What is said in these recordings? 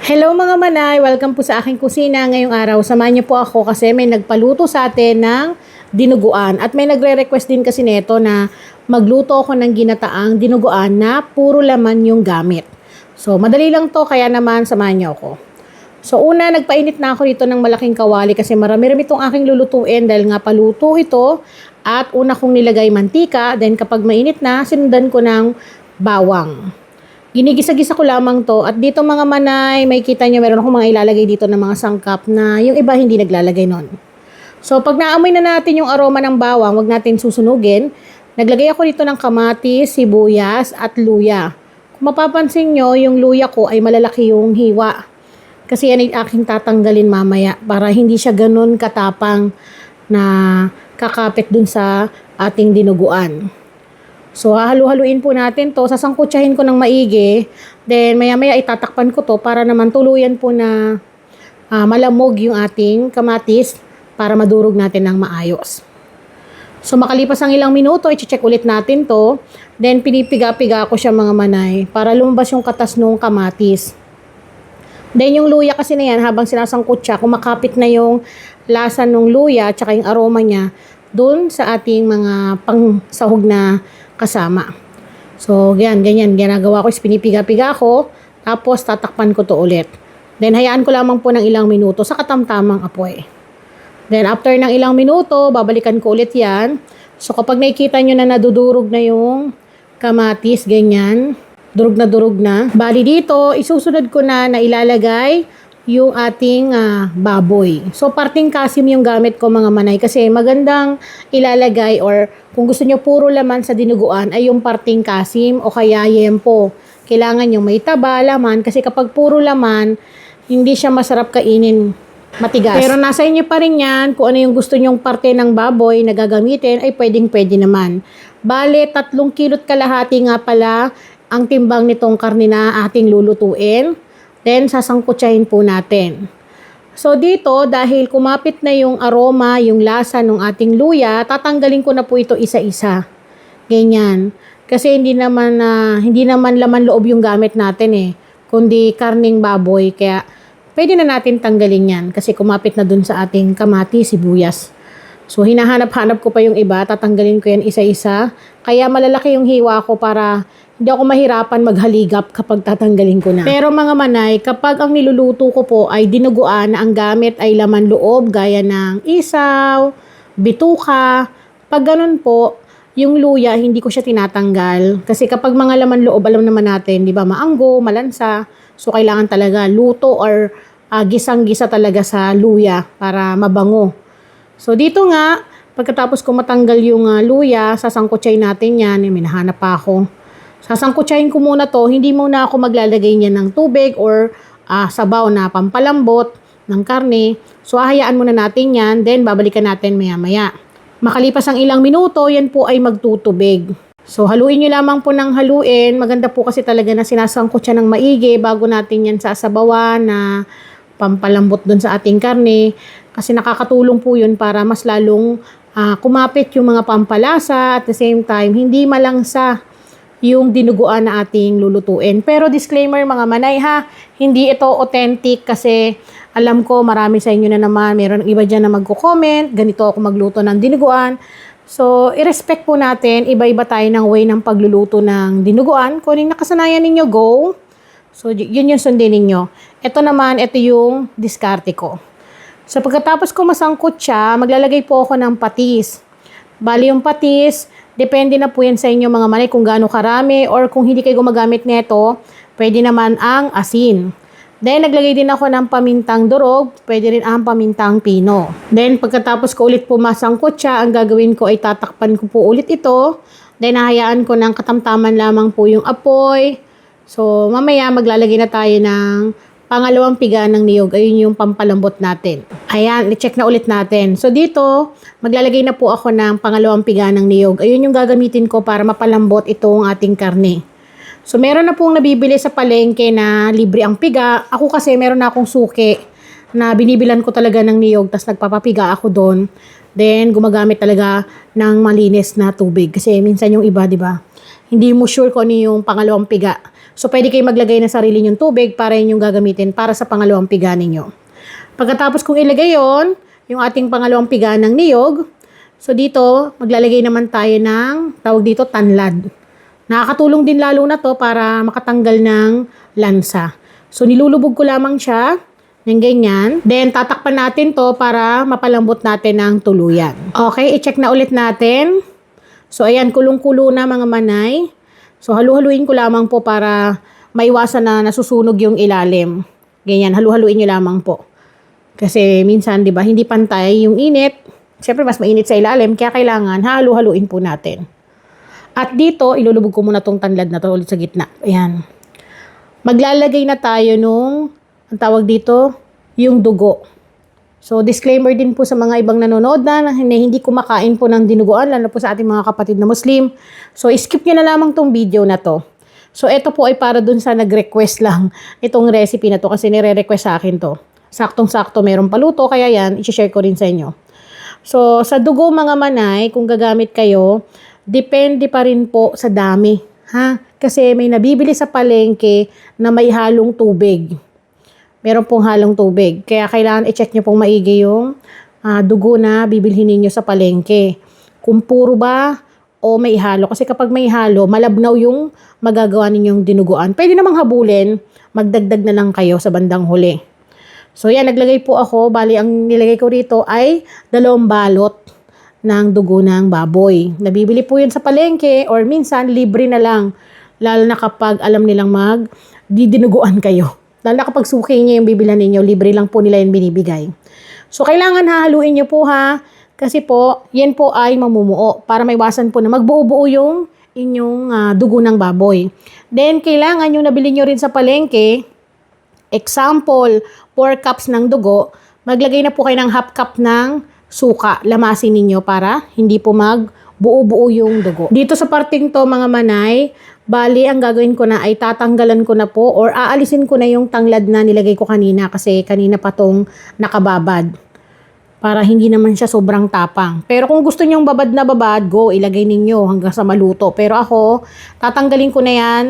Hello mga manay! Welcome po sa aking kusina ngayong araw. Samahan niyo po ako kasi may nagpaluto sa atin ng dinuguan. At may nagre-request din kasi nito na magluto ako ng ginataang dinuguan na puro laman yung gamit. So madali lang to kaya naman samahan niyo ako. So una, nagpainit na ako dito ng malaking kawali kasi marami-rami itong aking lulutuin dahil nga paluto ito. At una kong nilagay mantika, then kapag mainit na, sinundan ko ng bawang. Ginigisa-gisa ko lamang to. At dito mga manay, may kita nyo, meron akong mga ilalagay dito ng mga sangkap na yung iba hindi naglalagay nun. So, pag naamoy na natin yung aroma ng bawang, wag natin susunugin. Naglagay ako dito ng kamatis, sibuyas, at luya. Kung mapapansin nyo, yung luya ko ay malalaki yung hiwa. Kasi yan ay aking tatanggalin mamaya para hindi siya ganun katapang na kakapit dun sa ating dinuguan. So, hahalu-haluin po natin to. Sasangkutsahin ko ng maigi. Then, maya-maya itatakpan ko to para naman tuluyan po na malamog yung ating kamatis para madurog natin ng maayos. So, makalipas ang ilang minuto, i-check ulit natin to. Then, pinipiga-piga ko siya mga manay para lumabas yung katas ng kamatis. Then, yung luya kasi na yan, habang sinasangkut siya, kumakapit na yung lasa ng luya at yung aroma niya dun sa ating mga pangsahog na kasama. So, ganyan ginagawa ko is pinipiga-piga ko, tapos tatakpan ko to ulit. Then, hayaan ko lamang po ng ilang minuto sa katamtamang apoy. Then, after ng ilang minuto, babalikan ko ulit yan. So, kapag nakikita nyo na nadudurog na yung kamatis, ganyan, durog na. Bali dito, isusunod ko na ilalagay yung ating baboy. So, parting kasim yung gamit ko mga manay kasi magandang ilalagay or kung gusto nyo puro laman sa dinuguan ay yung parting kasim o kaya yempo. Kailangan yung may taba, laman kasi kapag puro laman, hindi siya masarap kainin, matigas. Pero nasa inyo pa rin yan, kung ano yung gusto nyong parte ng baboy na gagamitin ay pwede naman. Bale, 3 kilot kalahati nga pala ang timbang nitong karne na ating lulutuin. Then, sasangkutsahin po natin. So, dito, dahil kumapit na yung aroma, yung lasa ng ating luya, tatanggalin ko na po ito isa-isa. Ganyan. Kasi hindi naman laman loob yung gamit natin kundi karning baboy. Kaya, pwede na natin tanggalin yan kasi kumapit na dun sa ating kamatis, sibuyas. So, hinahanap-hanap ko pa yung iba, tatanggalin ko yan isa-isa. Kaya, malalaki yung hiwa ko para hindi ako mahirapan maghaligap kapag tatanggalin ko na. Pero mga manay, kapag ang niluluto ko po ay dinuguan na ang gamit ay laman loob gaya ng isaw, bituka, pag ganun po, yung luya hindi ko siya tinatanggal. Kasi kapag mga laman loob, alam naman natin, di ba, maanggo, malansa. So kailangan talaga luto or gisang-gisa talaga sa luya para mabango. So dito nga, pagkatapos ko matanggal yung luya, sasangkutsay natin yan. May nahanap pa ako. Sasangkutsahin ko muna to, hindi muna ako maglalagay niya ng tubig or sabaw na pampalambot ng karne. So, hahayaan muna natin yan, then babalikan natin maya-maya. Makalipas ang ilang minuto, yan po ay magtutubig. So, haluin nyo lamang po ng haluin. Maganda po kasi talaga na sinasangkot siya ng maigi bago natin yan sasabawan na pampalambot dun sa ating karne. Kasi nakakatulong po yun para mas lalong kumapit yung mga pampalasa at the same time, hindi malangsa yung dinuguan na ating lulutuin. Pero disclaimer mga manay hindi ito authentic kasi alam ko marami sa inyo na naman, meron iba dyan na magko-comment, ganito ako magluto ng dinuguan. So, i-respect po natin, iba-iba tayo ng way ng pagluluto ng dinuguan. Kung yung nakasanayan ninyo, go. So, yun yung sundin ninyo. Ito naman, ito yung diskarte ko. So, pagkatapos ko masangkot siya, maglalagay po ako ng patis. Bali yung patis, depende na po yan sa inyo mga manay kung gaano karami or kung hindi kayo gumagamit nito, pwede naman ang asin. Then, naglagay din ako ng pamintang durog, pwede rin ang pamintang pino. Then, pagkatapos ko ulit po masangkot siya, ang gagawin ko ay tatakpan ko po ulit ito. Then, hahayaan ko ng katamtaman lamang po yung apoy. So, mamaya maglalagay na tayo ng pangalawang piga ng niyog. Ayun yung pampalambot natin. Ayan, i-check na ulit natin. So, dito, maglalagay na po ako ng pangalawang piga ng niyog. Ayun yung gagamitin ko para mapalambot itong ating karne. So, meron na pong nabibili sa palengke na libre ang piga. Ako kasi meron na akong suki na binibilan ko talaga ng niyog tas nagpapapiga ako doon. Then, gumagamit talaga ng malinis na tubig. Kasi minsan yung iba, di ba? Hindi mo sure kung ano yung pangalawang piga. So, pwede kayo maglagay ng sarili nyong tubig para yun yung gagamitin para sa pangalawang piga ninyo. Pagkatapos kung ilagay yon, yung ating pangalawang piga ng niyog, so dito, maglalagay naman tayo ng, tawag dito, tanlad. Nakakatulong din lalo na to para makatanggal ng lansa. So, nilulubog ko lamang siya ng ganyan. Then, tatakpan natin to para mapalambot natin ng tuluyan. Okay, i-check na ulit natin. So, ayan, kulong-kulo na mga manay. So, halu-haluin ko lamang po para maiwasan na nasusunog yung ilalim. Ganyan, halu-haluin nyo lamang po. Kasi minsan, di ba, hindi pantay yung init. Siyempre, mas mainit sa ilalim, kaya kailangan halu-haluin po natin. At dito, ilulubog ko muna tong tanlad na to ulit sa gitna. Ayan. Maglalagay na tayo nung, ang tawag dito, yung dugo. So, disclaimer din po sa mga ibang nanonood na hindi kumakain po ng dinuguan, lalo po sa ating mga kapatid na Muslim. So, skip nyo na lamang tong video na to. So, ito po ay para dun sa nag-request lang itong recipe na to kasi nire-request sa akin to. Saktong-sakto merong paluto, kaya yan, i-share ko rin sa inyo. So, sa dugo mga manay, kung gagamit kayo, depende pa rin po sa dami. Ha? Kasi may nabibili sa palengke na may halong tubig. Meron pong halong tubig. Kaya kailangan i-check nyo pong maigi yung dugo na bibilhin ninyo sa palengke. Kung puro ba o may halo. Kasi kapag may halo, malabnaw yung magagawa ninyong dinuguan. Pwede namang habulin, magdagdag na lang kayo sa bandang huli. So yan, naglagay po ako. Bali, ang nilagay ko rito ay 2 balot ng dugo ng baboy. Nabibili po yun sa palengke or minsan libre na lang. Lalo na kapag alam nilang didinuguan kayo. Lalo na kapag suki nyo yung bibilhan ninyo, libre lang po nila yung binibigay. So, kailangan hahaluin nyo po ha. Kasi po, yan po ay mamumuo para maiwasan po na magbuo-buo yung inyong dugo ng baboy. Then, kailangan yung nabili nyo rin sa palengke, example, 4 cups ng dugo, maglagay na po kayo ng half cup ng suka, lamasin ninyo para hindi po magbuo-buo yung dugo. Dito sa parting to mga manay, bali ang gagawin ko na ay tatanggalan ko na po or aalisin ko na yung tanglad na nilagay ko kanina kasi kanina pa tong nakababad. Para hindi naman siya sobrang tapang. Pero kung gusto nyong babad na babad, go, ilagay ninyo hanggang sa maluto. Pero ako, tatanggalin ko na yan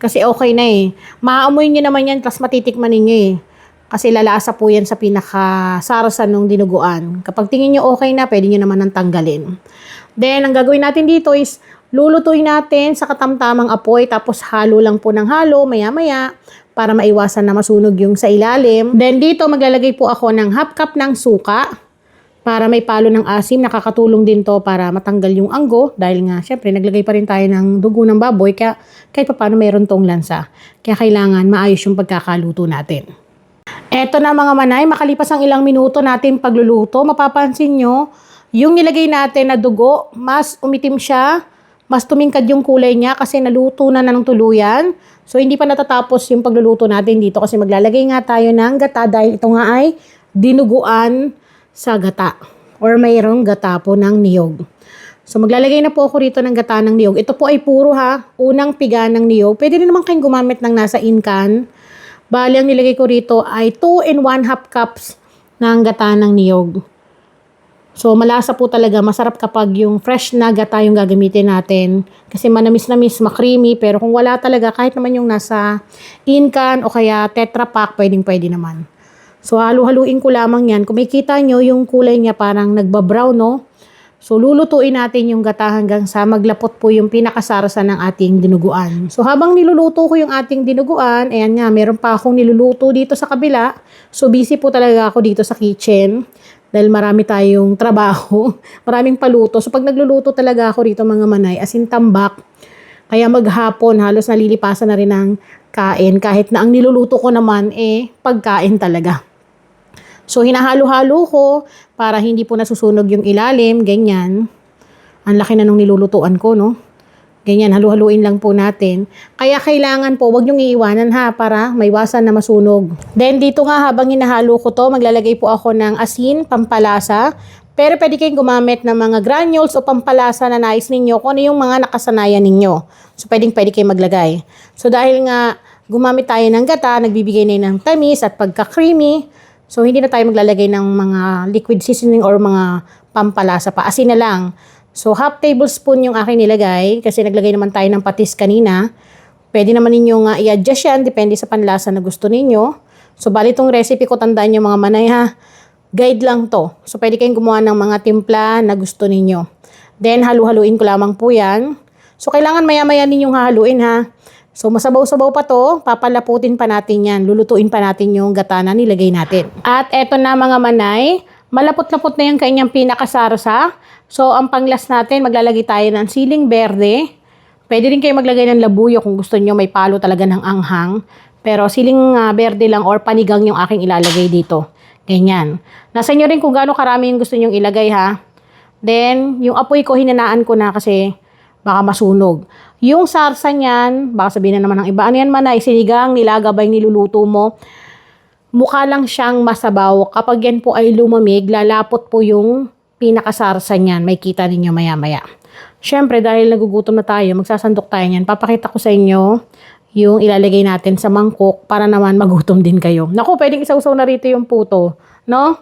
kasi okay na eh. Maaamoy nyo naman yan, tas matitikman ninyo eh. Kasi lalasa po yan sa pinakasarasan ng dinuguan. Kapag tingin nyo okay na, pwede nyo naman nang tanggalin. Then, ang gagawin natin dito is, lulutuin natin sa katamtamang apoy, tapos halo lang po ng halo, maya-maya, para maiwasan na masunog yung sa ilalim. Then, dito maglalagay po ako ng half cup ng suka, para may palo ng asim. Nakakatulong din to para matanggal yung anggo, dahil nga, syempre, naglagay pa rin tayo ng dugo ng baboy, kaya kahit pa paano mayroon tong lansa. Kaya kailangan maayos yung pagkakaluto natin. Eto na mga manay, makalipas ang ilang minuto natin pagluluto, mapapansin nyo, yung nilagay natin na dugo, mas umitim siya, mas tumingkad yung kulay niya kasi naluto na ng tuluyan. So, hindi pa natatapos yung pagluluto natin dito kasi maglalagay nga tayo ng gata dahil ito nga ay dinuguan sa gata or mayroong gata po ng niyog. So, maglalagay na po ako rito ng gata ng niyog. Ito po ay puro ha, unang piga ng niyog. Pwede rin naman kayong gumamit ng nasa inkan. Bali, ang nilagay ko rito ay 2 and 1/2 cups ng gata ng niyog. So, malasa po talaga. Masarap kapag yung fresh na gata yung gagamitin natin. Kasi manamis-namis, makreamy. Pero kung wala talaga, kahit naman yung nasa incan o kaya Tetra Pak, pwedeng-pwede naman. So, halu-haluin ko lamang yan. Kung makikita nyo, yung kulay niya parang nagbabrown, no? So, lulutuin natin yung gata hanggang sa maglapot po yung pinakasarasan ng ating dinuguan. So, habang niluluto ko yung ating dinuguan, ayan nga, meron pa akong niluluto dito sa kabila. So, busy po talaga ako dito sa kitchen. Dahil marami tayong trabaho, maraming paluto. So, pag nagluluto talaga ako rito mga manay, as in tambak. Kaya maghapon, halos nalilipasan na rin ng kain. Kahit na ang niluluto ko naman, pagkain talaga. So, hinahalo-halo ko para hindi po nasusunog yung ilalim, ganyan. Ang laki na nung nilulutuan ko, no? Ganyan, halu-haluin lang po natin. Kaya kailangan po, wag niyong iiwanan ha, para maiwasan na masunog. Then, dito nga habang hinahalo ko to, maglalagay po ako ng asin, pampalasa. Pero pwede kayong gumamit ng mga granules o pampalasa na nais ninyo kung ano yung mga nakasanayan ninyo. So, pwede kayong maglagay. So, dahil nga gumamit tayo ng gata, nagbibigay na ng tamis at pagka-creamy. So, hindi na tayo maglalagay ng mga liquid seasoning or mga pampalasa pa. Asin na lang. So, half tablespoon yung aking nilagay kasi naglagay naman tayo ng patis kanina Pwede naman ninyong i-adjust yan, depende sa panlasa na gusto ninyo. So, bali itong recipe ko, tandaan nyo mga manay ha. Guide lang to. So, pwede kayong gumawa ng mga timpla na gusto ninyo. Then, halu-haluin ko lamang po yan. So, kailangan maya-maya ninyong hahaluin ha. So, masabaw-sabaw pa to, papalaputin pa natin yan. Lulutuin pa natin yung gata na nilagay natin. At eto na mga manay, malapot-lapot na yung kanyang pinakasarsa. So, ang panglas natin, maglalagay tayo ng siling berde. Pwede rin kayo maglagay ng labuyo kung gusto nyo may palo talaga ng anghang. Pero siling berde lang or panigang yung aking ilalagay dito. Ganyan. Nasa inyo rin kung gaano karami yung gusto nyong ilagay ha. Then, yung apoy ko, hinanaan ko na kasi baka masunog. Yung sarsa niyan, baka sabihin na naman ng iba, ano yan manay, sinigang, nilagabay, niluluto mo. Mukha lang siyang masabaw. Kapag yan po ay lumamig, lalapot po yung pinakasarsa niyan. May kita ninyo maya-maya. Siyempre, dahil nagugutom na tayo, magsasandok tayo niyan. Papakita ko sa inyo yung ilalagay natin sa mangkok para naman magutom din kayo. Naku, pwedeng isawsaw na rito yung puto. No?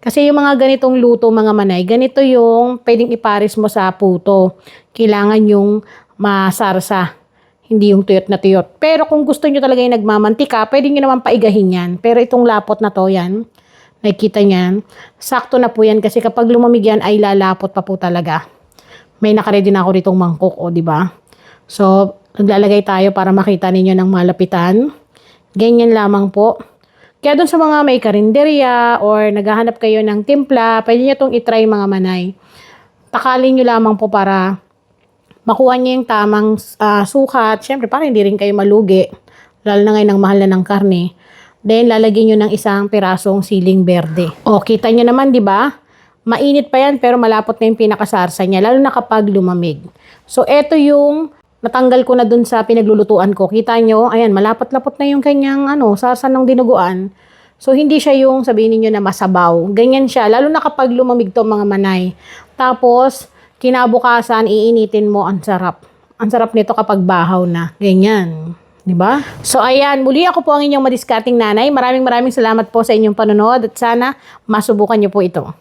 Kasi yung mga ganitong luto, mga manay, ganito yung pwedeng ipares mo sa puto. Kailangan yung masarsa. Hindi yung tuyot na tuyot. Pero kung gusto nyo talaga yung nagmamantika, pwede nyo naman paigahin yan. Pero itong lapot na to, yan, nakikita nyan, sakto na po yan kasi kapag lumamig yan ay lalapot pa po talaga. May nakaredy na ako ditong mangkok, o diba? So, naglalagay tayo para makita ninyo ng malapitan. Ganyan lamang po. Kaya dun sa mga may karinderya or naghahanap kayo ng timpla, pwede nyo itong itry mga manay. Takalin nyo lamang po para makuha nyo yung tamang sukat. Siyempre, para hindi rin kayo malugi. Lalo na ngayon ang mahal na ng karne. Then, lalagyan nyo ng isang pirasong siling berde. O, kita nyo naman, di ba? Mainit pa yan, pero malapot na yung pinakasarsa niya. Lalo na kapag lumamig. So, eto yung natanggal ko na dun sa pinaglulutuan ko. Kita nyo, ayan, malapot-lapot na yung kanyang sarsa ng dinuguan. So, hindi siya yung sabihin niyo na masabaw. Ganyan siya, lalo na kapag lumamig to mga manay. Tapos, kinabukasan, iinitin mo, ang sarap. Ang sarap nito kapag bahaw na. Ganyan. Diba? So, ayan, muli ako po ang inyong madiskarting nanay. Maraming salamat po sa inyong panonood at sana masubukan niyo po ito.